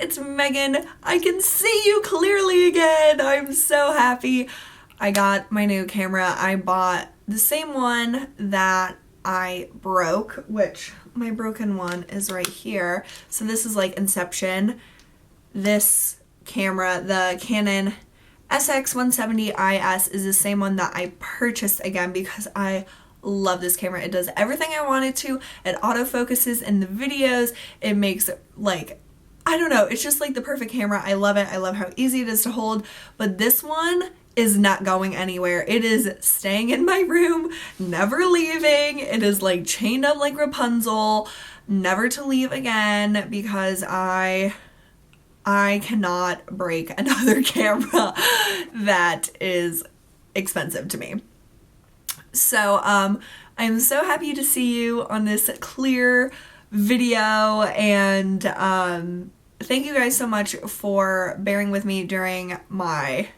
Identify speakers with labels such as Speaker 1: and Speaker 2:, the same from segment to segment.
Speaker 1: it's Megan. I can see you clearly again. I'm so happy. I got my new camera. I bought the same one that I broke, which my broken one is right here. So this is like Inception. This camera, the Canon SX170 IS, is the same one that I purchased again because I love this camera. It does everything I want it to. It autofocuses in the videos. It makes like, I don't know, it's just like the perfect camera. I love it. I love how easy it is to hold. But this one is not going anywhere. It is staying in my room, never leaving. It is like chained up like Rapunzel, never to leave again because I cannot break another camera that is expensive to me. So I'm so happy to see you on this clear video, and thank you guys so much for bearing with me during my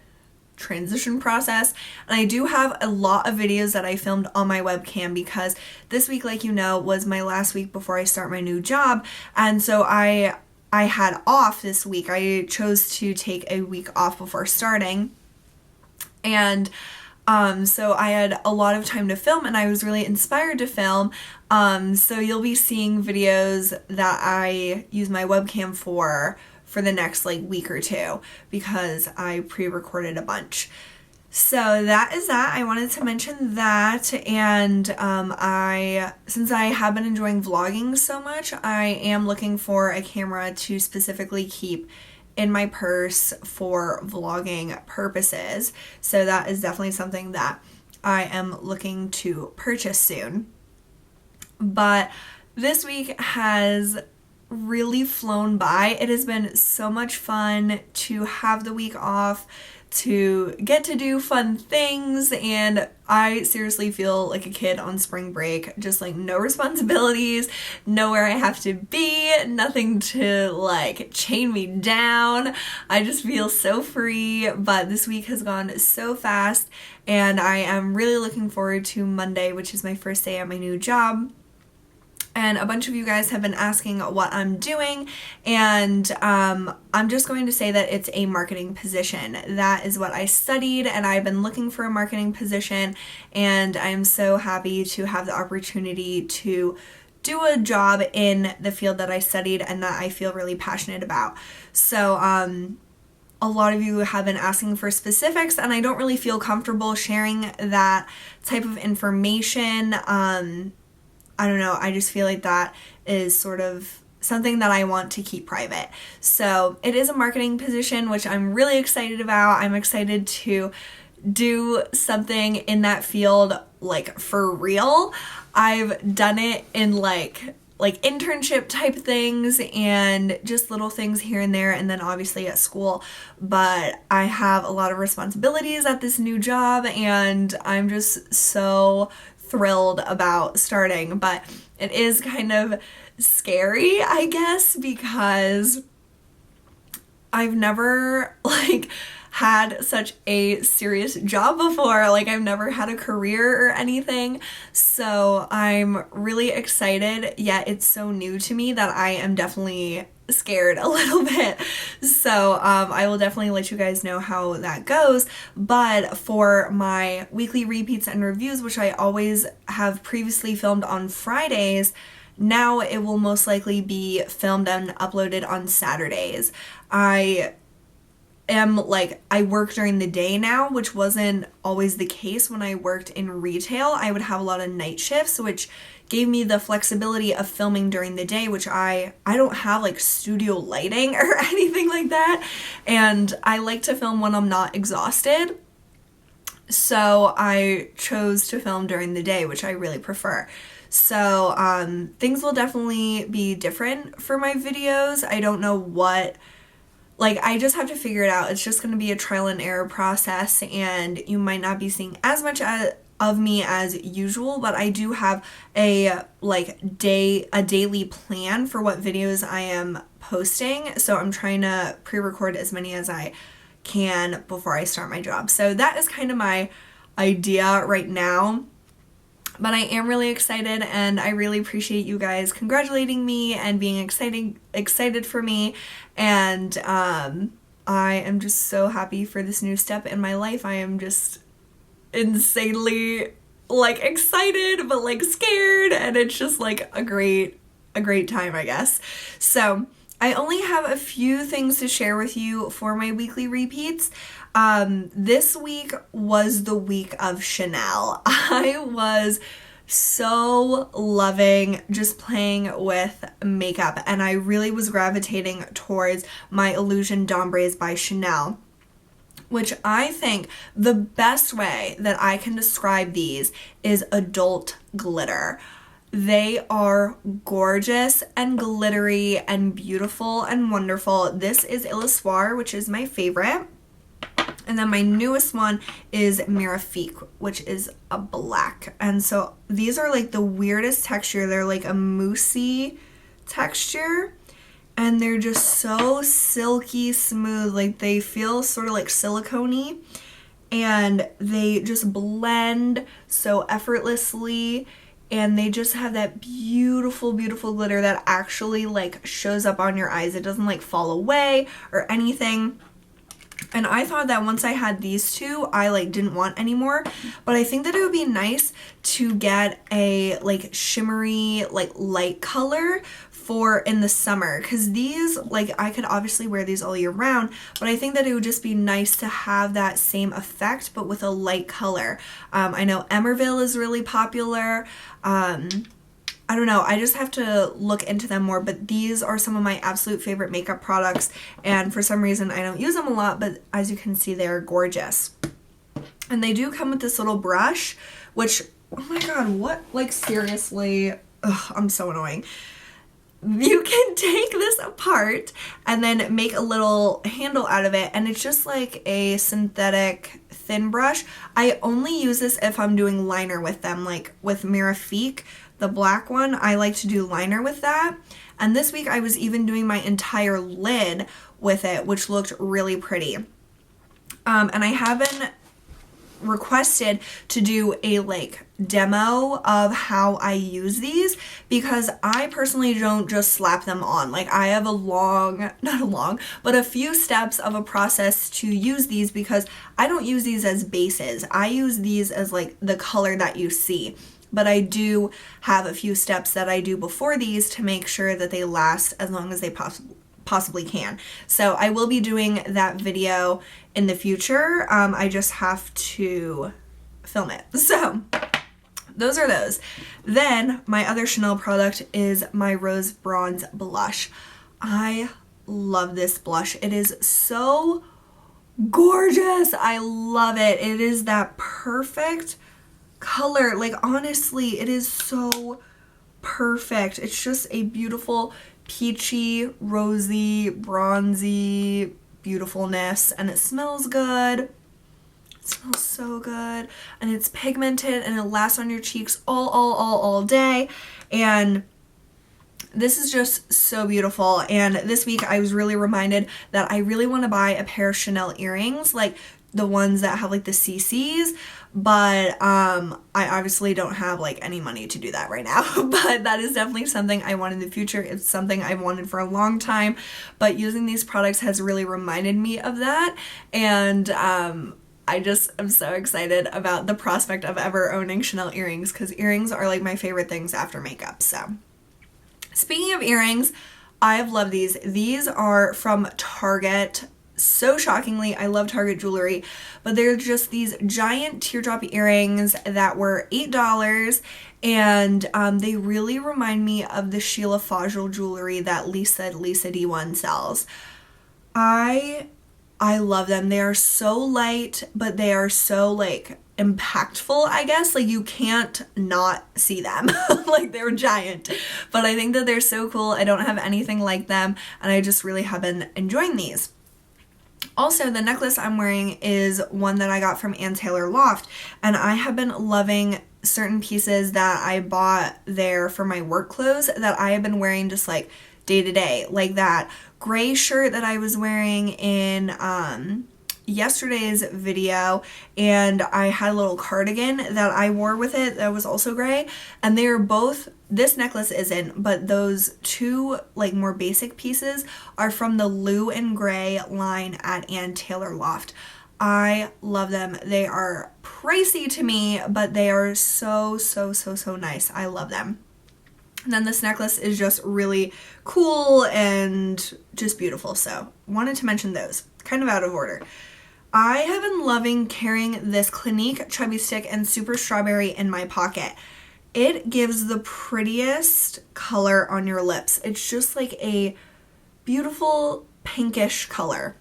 Speaker 1: transition process. And I do have a lot of videos that I filmed on my webcam because this week, like you know, was my last week before I start my new job, and so I had off this week. I chose to take a week off before starting, and so I had a lot of time to film, and I was really inspired to film. So you'll be seeing videos that I use my webcam for the next like week or two because I pre-recorded a bunch. So that is that. I wanted to mention that, and since I have been enjoying vlogging so much, I am looking for a camera to specifically keep in my purse for vlogging purposes. So that is definitely something that I am looking to purchase soon. But this week has really flown by. It has been so much fun to have the week off, to get to do fun things, and I seriously feel like a kid on spring break. Just like no responsibilities, nowhere I have to be, nothing to like chain me down. I just feel so free, but this week has gone so fast, and I am really looking forward to Monday, which is my first day at my new job. And a bunch of you guys have been asking what I'm doing, and I'm just going to say that it's a marketing position. That is what I studied, and I've been looking for a marketing position, and I'm so happy to have the opportunity to do a job in the field that I studied and that I feel really passionate about. So a lot of you have been asking for specifics, and I don't really feel comfortable sharing that type of information. I don't know, I just feel like that is sort of something that I want to keep private. So it is a marketing position, which I'm really excited about. I'm excited to do something in that field, like for real. I've done it in like internship type things and just little things here and there, and then obviously at school. But I have a lot of responsibilities at this new job, and I'm just so thrilled about starting. But it is kind of scary, I guess, because I've never like had such a serious job before. Like I've never had a career or anything. So I'm really excited, yet it's so new to me that I am definitely scared a little bit. So I will definitely let you guys know how that goes. But for my weekly repeats and reviews, which I always have previously filmed on Fridays, now it will most likely be filmed and uploaded on Saturdays. I work during the day now, which wasn't always the case when I worked in retail. I would have a lot of night shifts, which gave me the flexibility of filming during the day, which I don't have like studio lighting or anything like that, and I like to film when I'm not exhausted. So I chose to film during the day, which I really prefer. So things will definitely be different for my videos. I don't know what, like, I just have to figure it out. It's just going to be a trial and error process, and you might not be seeing as much of me as usual, but I do have a daily plan for what videos I am posting. So I'm trying to pre-record as many as I can before I start my job. So that is kind of my idea right now. But I am really excited, and I really appreciate you guys congratulating me and being excited for me. And I am just so happy for this new step in my life. I am just insanely like excited but like scared, and it's just like a great time, I guess. So I only have a few things to share with you for my weekly repeats. This week was the week of Chanel. I was so loving just playing with makeup, and I really was gravitating towards my Illusion D'Ombres by Chanel, which I think the best way that I can describe these is adult glitter. They are gorgeous and glittery and beautiful and wonderful. This is Illusiore, which is my favorite. And then my newest one is Mirifique, which is a black. And so these are like the weirdest texture. They're like a moussey texture. And they're just so silky smooth. Like they feel sort of like silicone-y. And they just blend so effortlessly. And they just have that beautiful, beautiful glitter that actually like shows up on your eyes. It doesn't like fall away or anything. And I thought that once I had these two, I like didn't want any more. But I think that it would be nice to get a like shimmery, like light color for in the summer. Because these, like I could obviously wear these all year round, but I think that it would just be nice to have that same effect, but with a light color. I know Emerville is really popular. I don't know, I just have to look into them more, but these are some of my absolute favorite makeup products, and for some reason I don't use them a lot, but as you can see, they're gorgeous. And they do come with this little brush, which, oh my god, what, like seriously, ugh, I'm so annoying. You can take this apart and then make a little handle out of it, and it's just like a synthetic thin brush. I only use this if I'm doing liner with them, like with Mirifique, the black one, I like to do liner with that. And this week I was even doing my entire lid with it, which looked really pretty. And I have been requested to do a like demo of how I use these, because I personally don't just slap them on. Like I have a few steps of a process to use these, because I don't use these as bases. I use these as like the color that you see. But I do have a few steps that I do before these to make sure that they last as long as they possibly can. So I will be doing that video in the future. I just have to film it. So those are those. Then my other Chanel product is my Rose Bronze Blush. I love this blush. It is so gorgeous. I love it. It is that perfect color. Like honestly, it is so perfect. It's just a beautiful peachy, rosy, bronzy beautifulness, and it smells good. It smells so good, and it's pigmented, and it lasts on your cheeks all day. And this is just so beautiful. And this week I was really reminded that I really want to buy a pair of Chanel earrings, like the ones that have like the CCs, but I obviously don't have like any money to do that right now. But that is definitely something I want in the future. It's something I've wanted for a long time, but using these products has really reminded me of that. And I just am so excited about the prospect of ever owning Chanel earrings, because earrings are like my favorite things after makeup. So speaking of earrings, I have loved these. These are from Target. So shockingly, I love Target jewelry, but they're just these giant teardrop earrings that were $8, and they really remind me of the Sheila Fajl jewelry that Lisa D1 sells. I love them. They are so light, but they are so like impactful, I guess. Like you can't not see them. Like they're giant, but I think that they're so cool. I don't have anything like them, and I just really have been enjoying these. Also, the necklace I'm wearing is one that I got from Ann Taylor Loft, and I have been loving certain pieces that I bought there for my work clothes that I have been wearing just like day to day. Like that gray shirt that I was wearing in yesterday's video, and I had a little cardigan that I wore with it that was also gray, and they are both, this necklace isn't, but those two like more basic pieces are from the Lou and Gray line at Ann Taylor Loft. I love them. They are pricey to me, but they are so nice. I love them. And then this necklace is just really cool and just beautiful, so wanted to mention those. Kind of out of order. I have been loving carrying this Clinique Chubby Stick and Super Strawberry in my pocket. It gives the prettiest color on your lips. It's just like a beautiful pinkish color.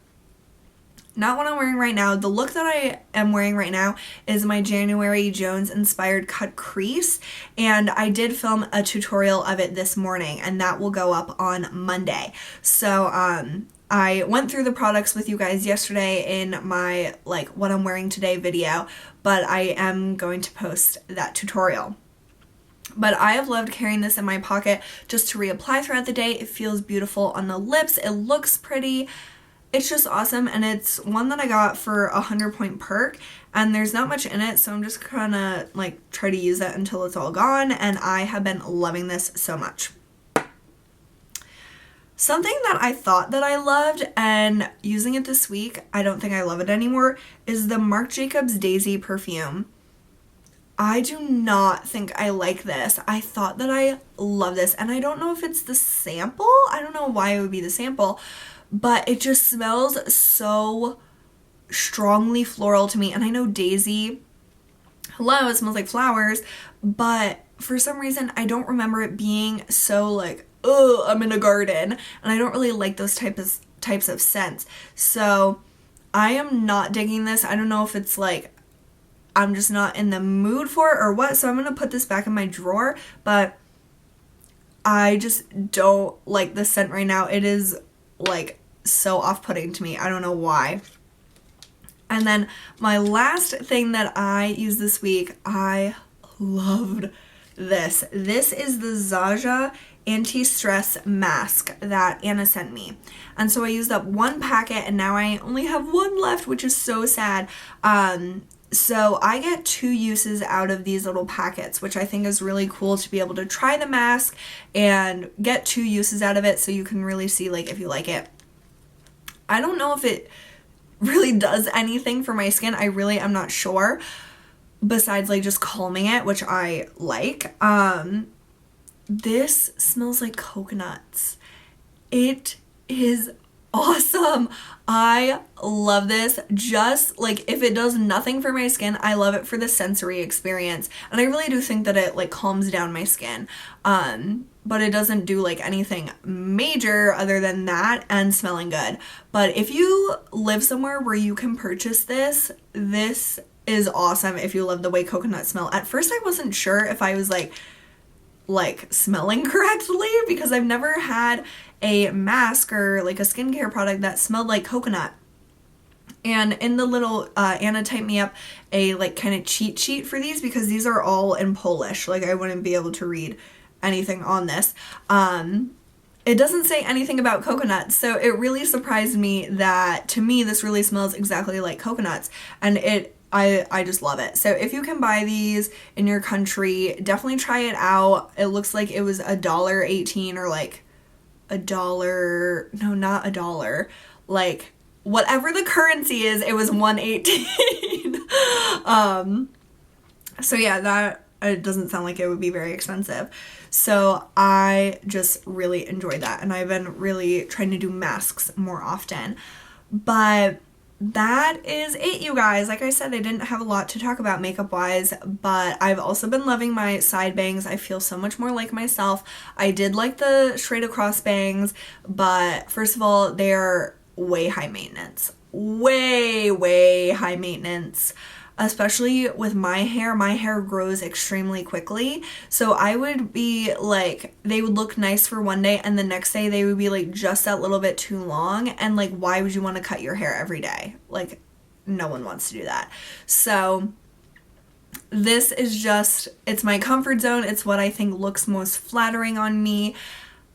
Speaker 1: Not what I'm wearing right now. The look that I am wearing right now is my January Jones inspired cut crease, and I did film a tutorial of it this morning, and that will go up on Monday. So I went through the products with you guys yesterday in my like what I'm wearing today video, but I am going to post that tutorial. But I have loved carrying this in my pocket just to reapply throughout the day. It feels beautiful on the lips. It looks pretty. It's just awesome, and it's one that I got for a 100-point perk, and there's not much in it, so I'm just gonna like try to use it until it's all gone, and I have been loving this so much. Something that I thought that I loved, and using it this week, I don't think I love it anymore, is the Marc Jacobs Daisy perfume. I do not think I like this. I thought that I love this, and I don't know if it's the sample. I don't know why it would be the sample, but it just smells so strongly floral to me. And I know Daisy, hello, it smells like flowers, but for some reason I don't remember it being so like, oh, I'm in a garden, and I don't really like those types of scents. So I am not digging this. I don't know if it's like I'm just not in the mood for it or what, so I'm gonna put this back in my drawer, but I just don't like the scent right now. It is like so off-putting to me. I don't know why. And then my last thing that I used this week, I loved this. This is the Ziaja anti-stress mask that Anna sent me. And so I used up one packet, and now I only have one left, which is so sad. So I get 2 uses out of these little packets, which I think is really cool to be able to try the mask and get 2 uses out of it, so you can really see like if you like it. I don't know if it really does anything for my skin. I really am not sure, besides like just calming it, which I like. This smells like coconuts. It is awesome. I love this. Just like if it does nothing for my skin, I love it for the sensory experience, and I really do think that it like calms down my skin, but it doesn't do like anything major other than that and smelling good. But if you live somewhere where you can purchase this, this is awesome if you love the way coconuts smell. At first I wasn't sure if I was like smelling correctly, because I've never had a mask or like a skincare product that smelled like coconut. And in the little Anna typed me up a like kind of cheat sheet for these, because these are all in Polish. Like I wouldn't be able to read anything on this. It doesn't say anything about coconuts, so it really surprised me that to me this really smells exactly like coconuts, and I just love it. So if you can buy these in your country, definitely try it out. It looks like it was $1.18 or like $1, no, not $1, like whatever the currency is, it was $1.18. So yeah, that it doesn't sound like it would be very expensive. So I just really enjoyed that, and I've been really trying to do masks more often. But that is it, you guys. Like I said, I didn't have a lot to talk about makeup wise, but I've also been loving my side bangs. I feel so much more like myself. I did like the straight across bangs, but first of all, they're way high maintenance. Way high maintenance. Especially with my hair grows extremely quickly, so I would be like, they would look nice for one day and the next day they would be like just that little bit too long, and like why would you want to cut your hair every day? Like no one wants to do that. So this is just, it's my comfort zone. It's what I think looks most flattering on me.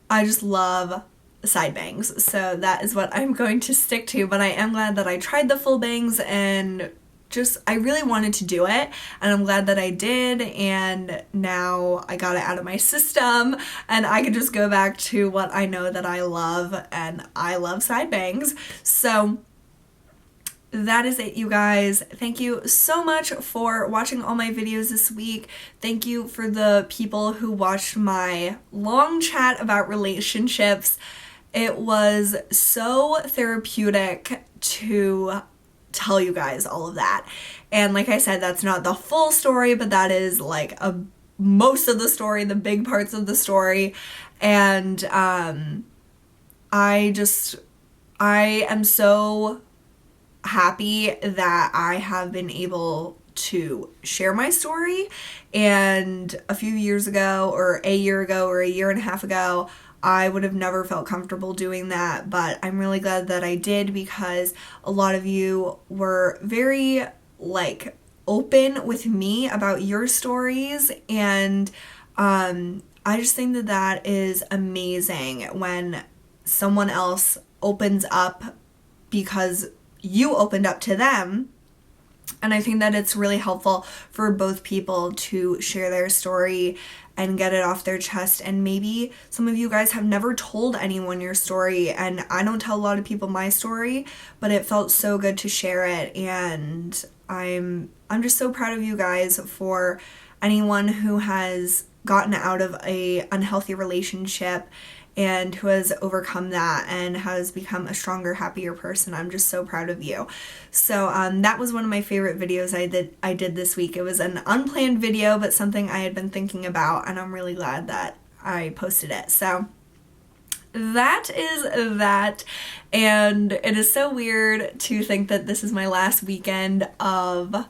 Speaker 1: I just love side bangs. So that is what I'm going to stick to, but I am glad that I tried the full bangs and just, I really wanted to do it, and I'm glad that I did, and now I got it out of my system and I can just go back to what I know that I love, and I love side bangs. So that is it, you guys. Thank you so much for watching all my videos this week. Thank you for the people who watched my long chat about relationships. It was so therapeutic to tell you guys all of that. And like I said, that's not the full story, but that is like most of the story, the big parts of the story. And I am so happy that I have been able to share my story. And a few years ago, or a year ago, or a year and a half ago, I would have never felt comfortable doing that, but I'm really glad that I did, because a lot of you were very like open with me about your stories, and I just think that that is amazing when someone else opens up because you opened up to them. And I think that it's really helpful for both people to share their story and get it off their chest. And maybe some of you guys have never told anyone your story, and I don't tell a lot of people my story, but it felt so good to share it. And I'm just so proud of you guys for anyone who has gotten out of a unhealthy relationship and who has overcome that and has become a stronger, happier person. I'm just so proud of you. So that was one of my favorite videos I did this week. It was an unplanned video, but something I had been thinking about, and I'm really glad that I posted it. So that is that, and it is so weird to think that this is my last weekend of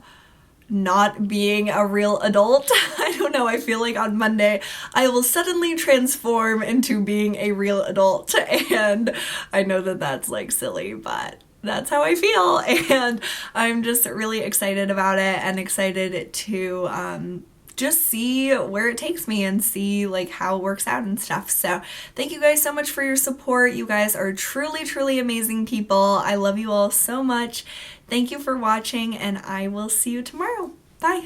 Speaker 1: not being a real adult. I don't know, I feel like on Monday I will suddenly transform into being a real adult, and I know that that's like silly, but that's how I feel, and I'm just really excited about it and excited to just see where it takes me and see like how it works out and stuff. So thank you guys so much for your support. You guys are truly, truly amazing people. I love you all so much. Thank you for watching, and I will see you tomorrow. Bye.